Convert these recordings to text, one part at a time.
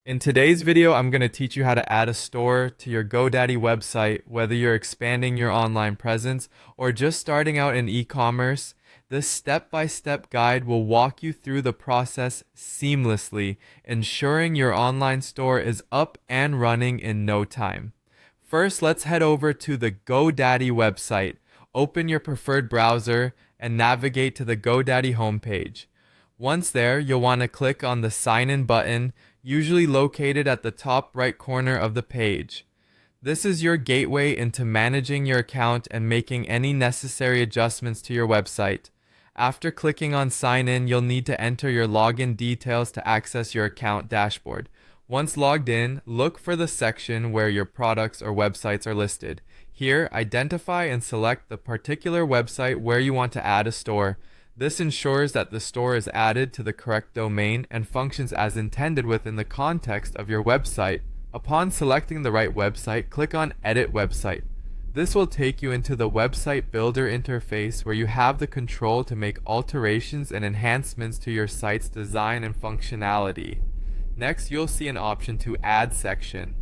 In today's video, I'm going to teach you how to add a store to your GoDaddy website, whether you're expanding your online presence or just starting out in e-commerce. This step-by-step guide will walk you through the process seamlessly, ensuring your online store is up and running in no time. First, let's head over to the GoDaddy website. Open your preferred browser and navigate to the GoDaddy homepage. Once there, you'll want to click on the Sign In button, usually located at the top right corner of the page. This is your gateway into managing your account and making any necessary adjustments to your website. After clicking on Sign In, you'll need to enter your login details to access your account dashboard. Once logged in, look for the section where your products or websites are listed. Here, identify and select the particular website where you want to add a store. This ensures that the store is added to the correct domain and functions as intended within the context of your website. Upon selecting the right website, click on Edit Website. This will take you into the website builder interface where you have the control to make alterations and enhancements to your site's design and functionality. Next, you'll see an option to Add section.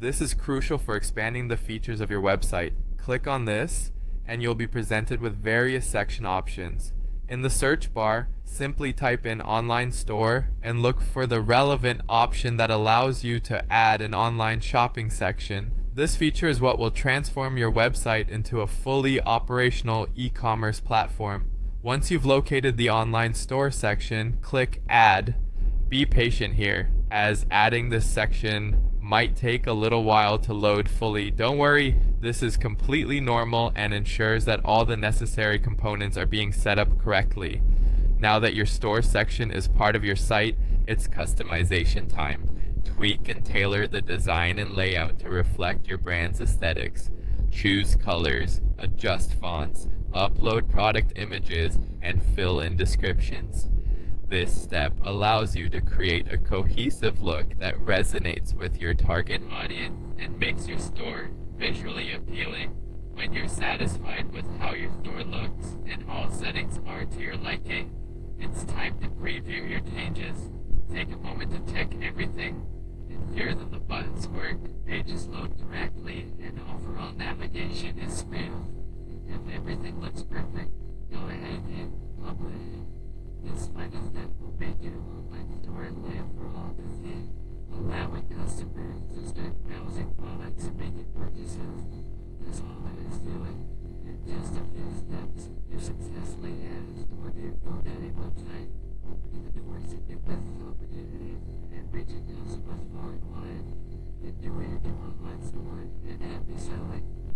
This is crucial for expanding the features of your website. Click on this, and you'll be presented with various section options. In the search bar, simply type in Online Store and look for the relevant option that allows you to add an online shopping section. This feature is what will transform your website into a fully operational e-commerce platform. Once you've located the Online Store section, click Add. Be patient here, as adding this section might take a little while to load fully. Don't worry, this is completely normal and ensures that all the necessary components are being set up correctly. Now that your store section is part of your site, it's customization time. Tweak and tailor the design and layout to reflect your brand's aesthetics. Choose colors, adjust fonts, upload product images, and fill in descriptions. This step allows you to create a cohesive look that resonates with your target audience and makes your store visually appealing. When you're satisfied with how your store looks and all settings are to your liking, it's time to preview your changes. Take a moment to check everything, ensure that the buttons work, pages load correctly, and overall navigation is smooth. If everything looks perfect, go ahead and publish. This final step will make your online store live for all to see, allowing customers to start browsing products and making purchases. That's all it is to it. In just a few steps, you successfully add a store to your GoDaddy website, opening the doors to new business opportunities and reaching customers far and wide. Enjoy your